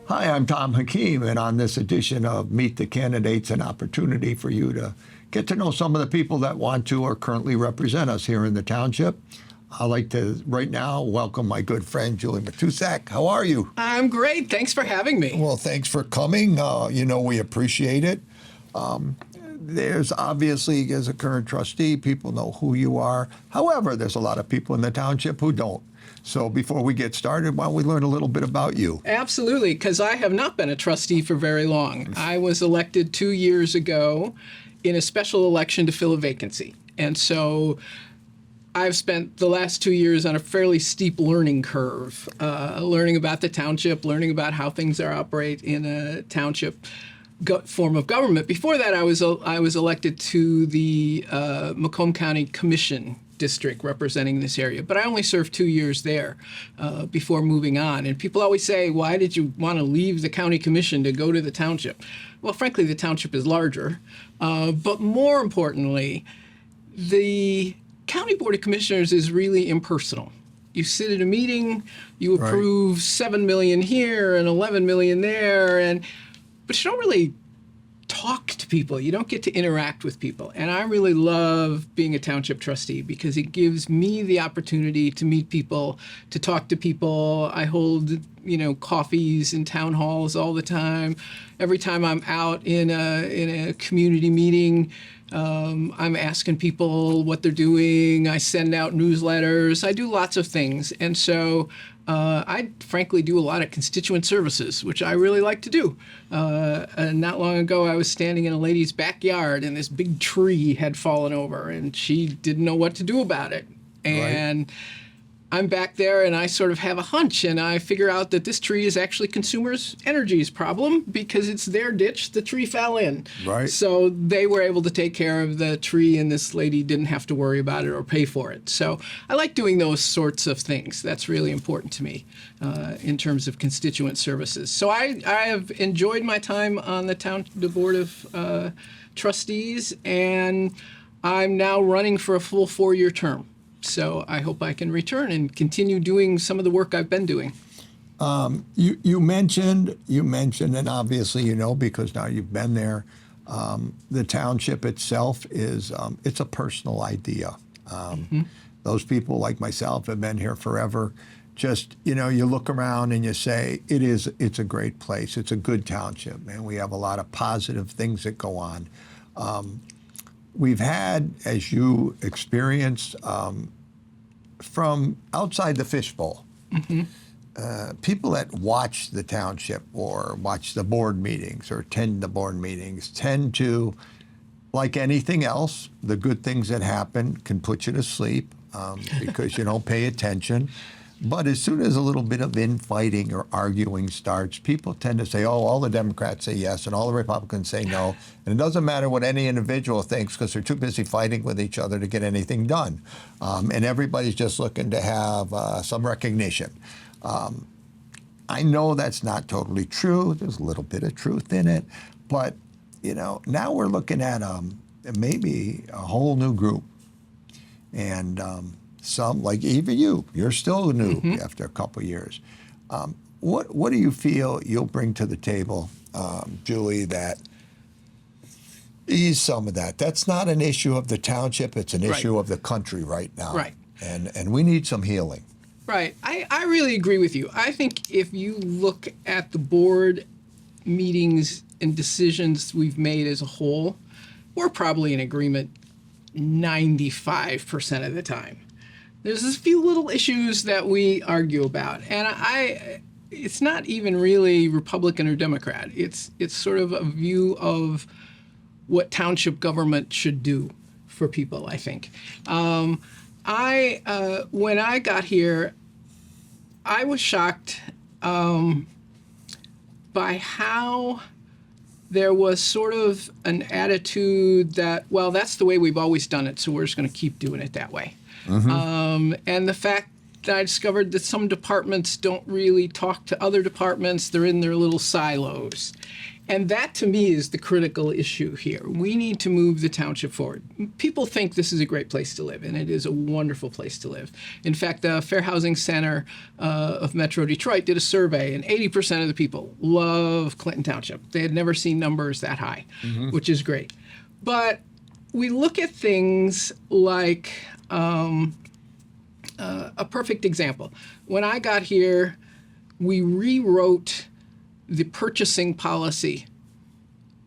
Hi, I'm Tom Hakeem, and on this edition of Meet the Candidates, an opportunity for you to get to know some of the people that want to or currently represent us here in the township. I'd like to, right now, welcome my good friend, Julie Matusak. How are you? I'm great. Thanks for having me. Well, thanks for coming. We appreciate it. There's obviously, as a current trustee, people know who you are. However, there's a lot of people in the township who don't. So before we get started, why don't we learn a little bit about you? Absolutely, because I have not been a trustee for very long. I was elected 2 years ago in a special election to fill a vacancy. And so I've spent the last 2 years on a fairly steep learning curve, learning about the township, learning about how things operate in a township form of government. Before that, I was elected to the Macomb County Commission district representing this area, but I only served 2 years there before moving on. And people always say, why did you want to leave the county commission to go to the township? Well, frankly, the township is larger, but more importantly, the County Board of Commissioners is really impersonal. You sit at a meeting, you approve $7 million here and $11 million there, but you don't really talk to people. You don't get to interact with people. And I really love being a township trustee because it gives me the opportunity to meet people, to talk to people. I hold, coffees in town halls all the time. Every time I'm out in a community meeting, I'm asking people what they're doing. I send out newsletters. I do lots of things. And so I frankly do a lot of constituent services, which I really like to do. And not long ago, I was standing in a lady's backyard and this big tree had fallen over and she didn't know what to do about it. And I'm back there and I sort of have a hunch and I figure out that this tree is actually Consumers Energy's problem because it's their ditch. The tree fell in. Right. So they were able to take care of the tree and this lady didn't have to worry about it or pay for it. So I like doing those sorts of things. That's really important to me in terms of constituent services. So I have enjoyed my time on the Board of Trustees, and I'm now running for a full 4-year term. So I hope I can return and continue doing some of the work I've been doing. You mentioned, and obviously because now you've been there, the township itself is, it's a personal idea. Those people like myself have been here forever. Just, you look around and you say, it's a great place. It's a good township, and we have a lot of positive things that go on. We've had, as you experienced, from outside the fishbowl, people that watch the township or watch the board meetings or attend the board meetings tend to, like anything else, the good things that happen can put you to sleep because you don't pay attention. But as soon as a little bit of infighting or arguing starts, people tend to say, oh, all the Democrats say yes and all the Republicans say no. And it doesn't matter what any individual thinks because they're too busy fighting with each other to get anything done. And everybody's just looking to have some recognition. I know that's not totally true. There's a little bit of truth in it. But, now we're looking at maybe a whole new group. And some, like even you're still new after a couple of years. What do you feel you'll bring to the table, Julie, that ease some of that? That's not an issue of the township. It's an issue of the country right now. Right. And we need some healing. Right. I really agree with you. I think if you look at the board meetings and decisions we've made as a whole, we're probably in agreement 95% of the time. There's a few little issues that we argue about, and it's not even really Republican or Democrat. It's sort of a view of what township government should do for people, I think. When I got here, I was shocked by how there was sort of an attitude that, well, that's the way we've always done it, so we're just going to keep doing it that way. And the fact that I discovered that some departments don't really talk to other departments, they're in their little silos. And that, to me, is the critical issue here. We need to move the township forward. People think this is a great place to live, and it is a wonderful place to live. In fact, the Fair Housing Center of Metro Detroit did a survey, and 80% of the people love Clinton Township. They had never seen numbers that high, which is great. But we look at things like a perfect example. When I got here, we rewrote the purchasing policy.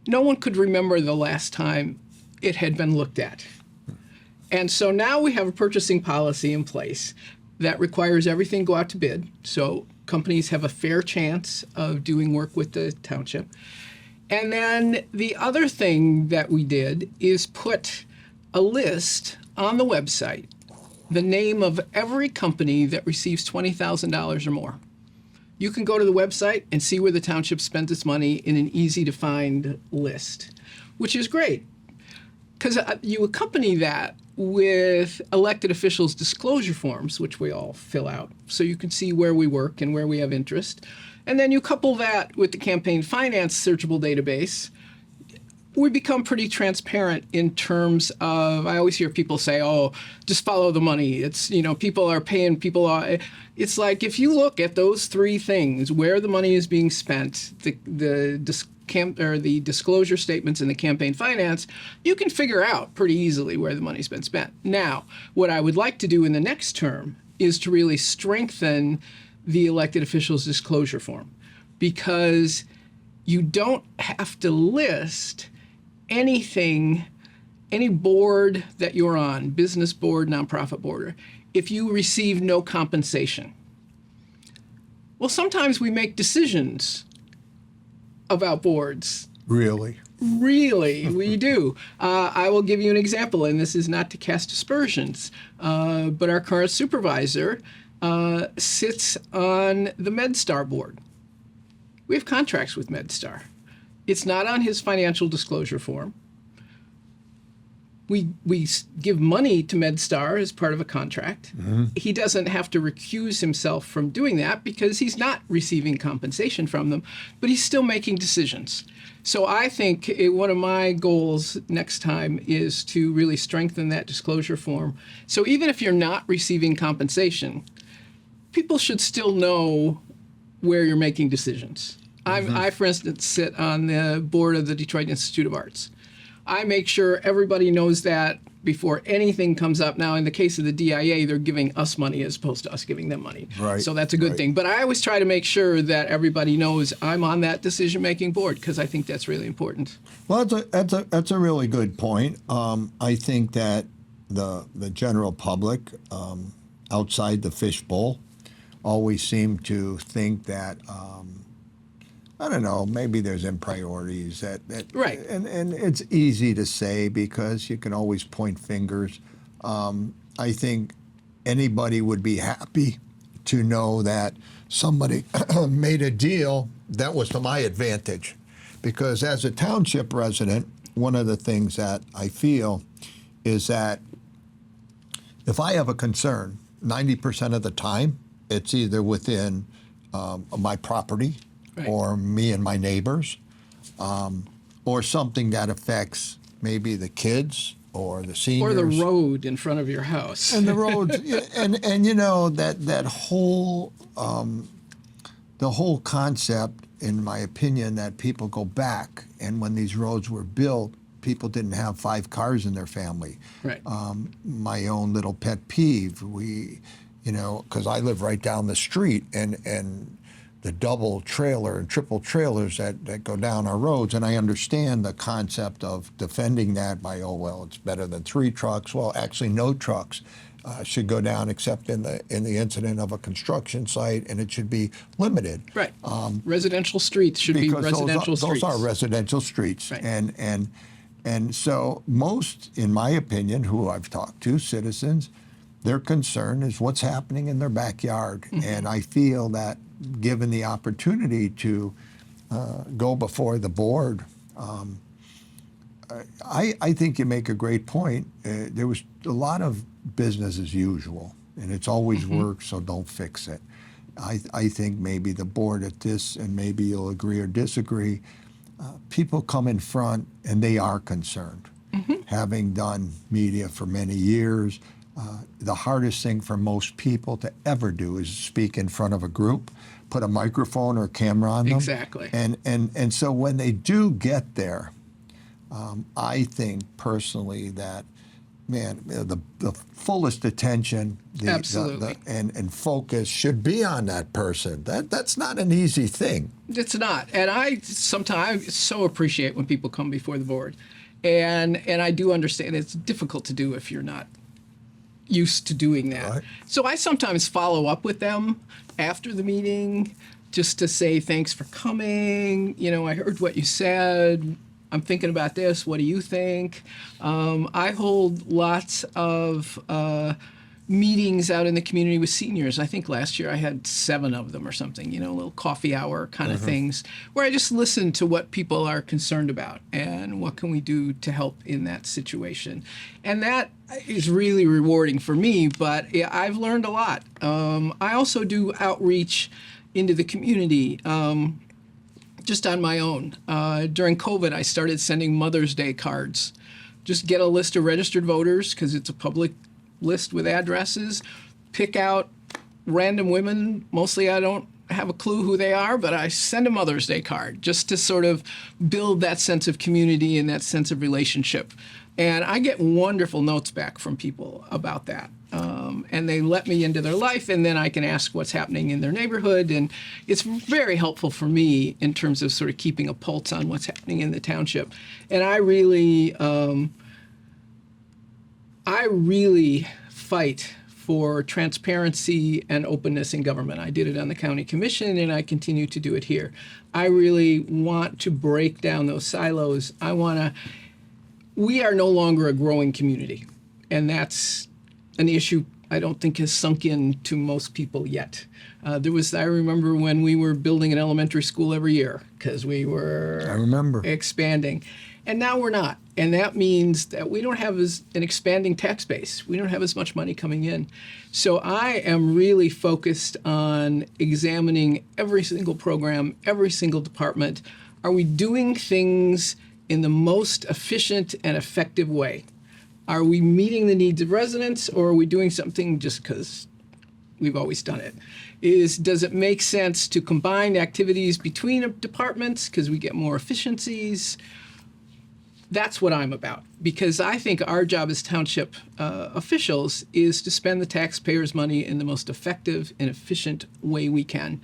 No one could remember the last time it had been looked at. And so now we have a purchasing policy in place that requires everything go out to bid. So companies have a fair chance of doing work with the township. And then the other thing that we did is put a list on the website, the name of every company that receives $20,000 or more. You can go to the website and see where the township spends its money in an easy-to-find list, which is great. Because you accompany that with elected officials' disclosure forms, which we all fill out, so you can see where we work and where we have interest. And then you couple that with the campaign finance searchable database. We become pretty transparent in terms of, I always hear people say, oh, just follow the money. It's, people are paying, it's like if you look at those three things, where the money is being spent, the disclosure statements and the campaign finance, you can figure out pretty easily where the money's been spent. Now, what I would like to do in the next term is to really strengthen the elected officials' disclosure form, because you don't have to list anything, any board that you're on, business board, nonprofit board, if you receive no compensation. Well, sometimes we make decisions about boards. Really? Really, we do. I will give you an example, and this is not to cast aspersions, but our current supervisor sits on the MedStar board. We have contracts with MedStar. It's not on his financial disclosure form. We give money to MedStar as part of a contract. He doesn't have to recuse himself from doing that because he's not receiving compensation from them, but he's still making decisions. So I think one of my goals next time is to really strengthen that disclosure form. So even if you're not receiving compensation, people should still know where you're making decisions. I, for instance, sit on the board of the Detroit Institute of Arts. I make sure everybody knows that before anything comes up. Now, in the case of the DIA, they're giving us money as opposed to us giving them money. Right. So that's a good thing. But I always try to make sure that everybody knows I'm on that decision-making board, because I think that's really important. Well, that's a really good point. I think that the general public outside the fishbowl always seem to think that I don't know, maybe there's priorities that Right. and it's easy to say because you can always point fingers. I think anybody would be happy to know that somebody made a deal that was to my advantage, because as a township resident, one of the things that I feel is that if I have a concern, 90% of the time, it's either within my property, Right. or me and my neighbors, or something that affects maybe the kids or the seniors. Or the road in front of your house. And the roads, and you know, that whole, the whole concept, in my opinion, that people go back, and when these roads were built, people didn't have 5 cars in their family. Right. My own little pet peeve, because I live right down the street, and the double trailer and triple trailers that go down our roads, and I understand the concept of defending that by, oh, well, it's better than 3 trucks. Well, actually, no trucks should go down except in the incident of a construction site, and it should be limited. Right. Residential streets should be Because residential streets. those are residential streets. Right. And so most, in my opinion, who I've talked to, citizens, their concern is what's happening in their backyard. Mm-hmm. And I feel that given the opportunity to go before the board, I think you make a great point. There was a lot of business as usual, and it's always worked, so don't fix it. I think maybe the board at this, and maybe you'll agree or disagree, people come in front and they are concerned. Having done media for many years, the hardest thing for most people to ever do is speak in front of a group, put a microphone or camera on them. Exactly. And so when they do get there, I think personally that, man, the fullest attention Absolutely. And focus should be on that person. That's not an easy thing. It's not. And I sometimes so appreciate when people come before the board. And I do understand it's difficult to do if you're not used to doing that. Right. So I sometimes follow up with them after the meeting just to say thanks for coming. You know, I heard what you said. I'm thinking about this. What do you think? I hold lots of meetings out in the community with seniors. I think last year I had 7 of them or something, you know, little coffee hour kind of things, where I just listen to what people are concerned about and what can we do to help in that situation. And that is really rewarding for me, but yeah, I've learned a lot. I also do outreach into the community. Just on my own. During COVID, I started sending Mother's Day cards. Just get a list of registered voters, because it's a public list with addresses. Pick out random women. Mostly I don't have a clue who they are, but I send a Mother's Day card just to sort of build that sense of community and that sense of relationship. And I get wonderful notes back from people about that. And they let me into their life, and then I can ask what's happening in their neighborhood. And it's very helpful for me in terms of sort of keeping a pulse on what's happening in the township. And I really fight for transparency and openness in government. I did it on the county commission, and I continue to do it here. I really want to break down those silos. We are no longer a growing community, and that's an issue I don't think has sunk in to most people yet. I remember when we were building an elementary school every year because we were I remember expanding. And now we're not. And that means that we don't have an expanding tax base. We don't have as much money coming in. So I am really focused on examining every single program, every single department. Are we doing things in the most efficient and effective way? Are we meeting the needs of residents, or are we doing something just because we've always done it? Does it make sense to combine activities between departments because we get more efficiencies? That's what I'm about, because I think our job as township officials is to spend the taxpayers' money in the most effective and efficient way we can,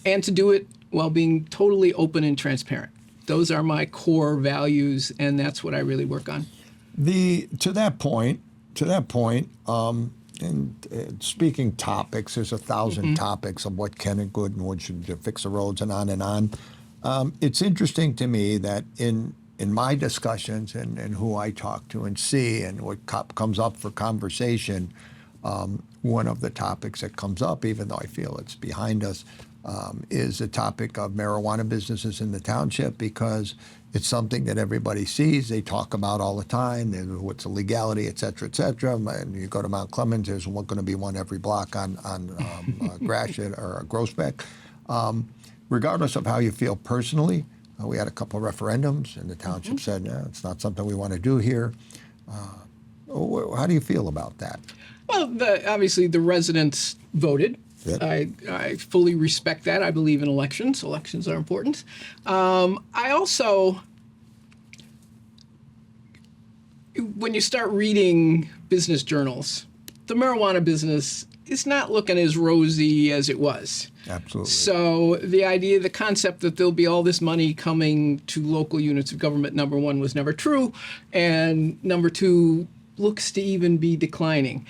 and to do it while being totally open and transparent. Those are my core values, and that's what I really work on. To that point, and speaking topics, there's 1,000 topics of what can and good and what should to fix the roads and on and on. It's interesting to me that in my discussions and who I talk to and see and what comes up for conversation, one of the topics that comes up, even though I feel it's behind us, is the topic of marijuana businesses in the township, because it's something that everybody sees. They talk about all the time. What's the legality, et cetera, et cetera. And you go to Mount Clemens, there's going to be one every block on Gratiot or Groesbeck. Regardless of how you feel personally, we had a couple of referendums, and the township said, it's not something we want to do here. How do you feel about that? Well, obviously the residents voted. Yep. I fully respect that. I believe in elections. Elections are important. I also, when you start reading business journals, the marijuana business is not looking as rosy as it was. Absolutely. So the concept that there'll be all this money coming to local units of government, number one, was never true. And number two, looks to even be declining.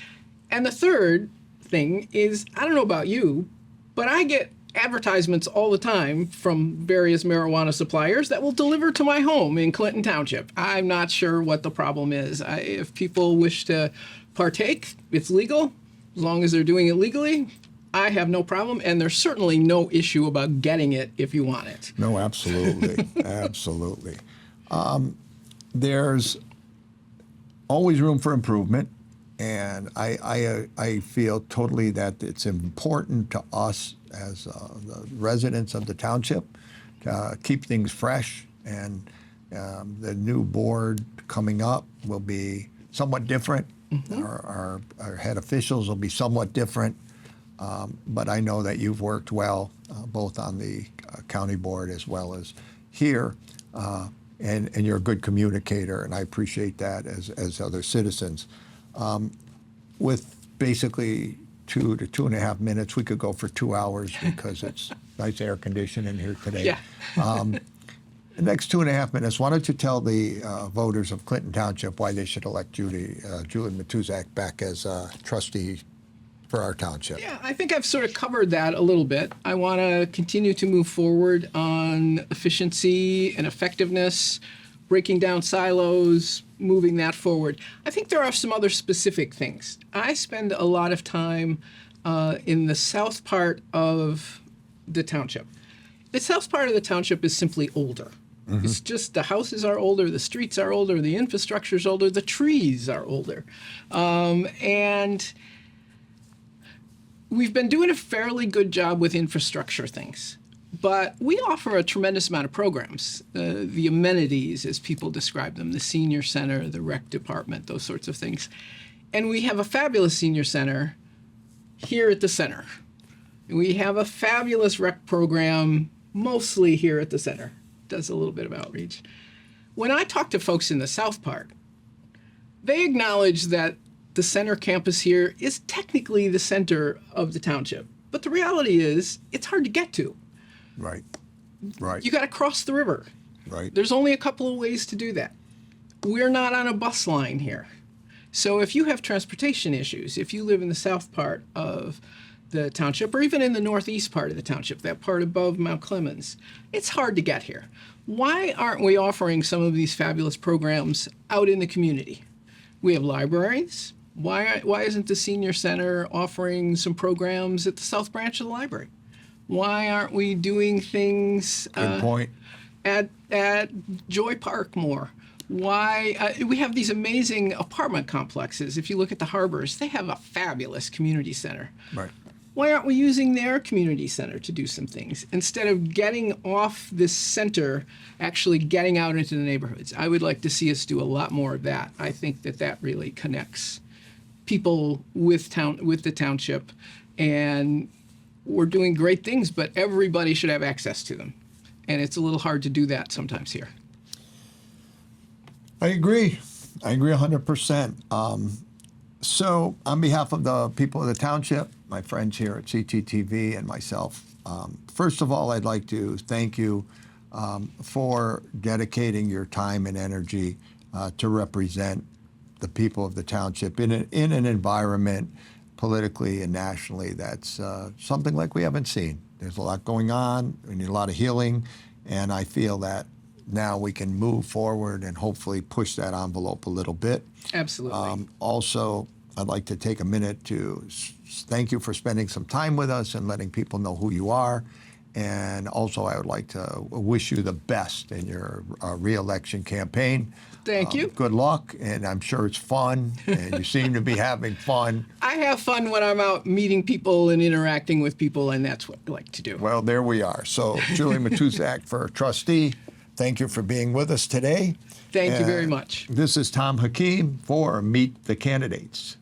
And the third thing is, I don't know about you, but I get advertisements all the time from various marijuana suppliers that will deliver to my home in Clinton Township. I'm not sure what the problem is. If people wish to partake, it's legal. As long as they're doing it legally, I have no problem. And there's certainly no issue about getting it if you want it. No, absolutely. Absolutely. There's always room for improvement. And I feel totally that it's important to us as the residents of the township to keep things fresh, And the new board coming up will be somewhat different. Our head officials will be somewhat different. But I know that you've worked well, both on the county board as well as here. And you're a good communicator, and I appreciate that as other citizens. With basically 2 to 2.5 minutes, we could go for 2 hours because it's nice air conditioning here today. Yeah. The next 2.5 minutes, why don't you tell the voters of Clinton Township why they should elect Julie Matuzak back as trustee for our township? Yeah, I think I've sort of covered that a little bit. I want to continue to move forward on efficiency and effectiveness, breaking down silos, moving that forward. I think there are some other specific things. I spend a lot of time in the south part of the township. The south part of the township is simply older. It's just the houses are older, the streets are older, the infrastructure's older, the trees are older. And we've been doing a fairly good job with infrastructure things, but we offer a tremendous amount of programs, the amenities, as people describe them, the senior center, the rec department, those sorts of things. And we have a fabulous senior center here at the center. We have a fabulous rec program, mostly here at the center. Does a little bit of outreach. When I talk to folks in the south part, they acknowledge that the center campus here is technically the center of the township. But the reality is, it's hard to get to. Right. Right. You got to cross the river. Right. There's only a couple of ways to do that. We're not on a bus line here. So if you have transportation issues, if you live in the south part of the township, or even in the northeast part of the township, that part above Mount Clemens, it's hard to get here. Why aren't we offering some of these fabulous programs out in the community? We have libraries. Why isn't the senior center offering some programs at the south branch of the library? Why aren't we doing things Good point. at Joy Park more? Why we have these amazing apartment complexes. If you look at the harbors, they have a fabulous community center. Right. Why aren't we using their community center to do some things instead of getting off this center, actually getting out into the neighborhoods? I would like to see us do a lot more of that. I think that really connects people with the township, and we're doing great things, but everybody should have access to them. And it's a little hard to do that sometimes here. I agree 100%. So on behalf of the people of the township, my friends here at CTTV and myself, first of all, I'd like to thank you for dedicating your time and energy to represent the people of the township in an environment politically and nationally that's something like we haven't seen. There's a lot going on, we need a lot of healing, and I feel that now we can move forward and hopefully push that envelope a little bit. Absolutely. Also, I'd like to take a minute to thank you for spending some time with us and letting people know who you are. And also, I would like to wish you the best in your re-election campaign. Thank you. Good luck, and I'm sure it's fun, and you seem to be having fun. I have fun when I'm out meeting people and interacting with people, and that's what I like to do. Well, there we are. So, Julie Matuzak for trustee, thank you for being with us today. Thank you very much. This is Tom Hakeem for Meet the Candidates.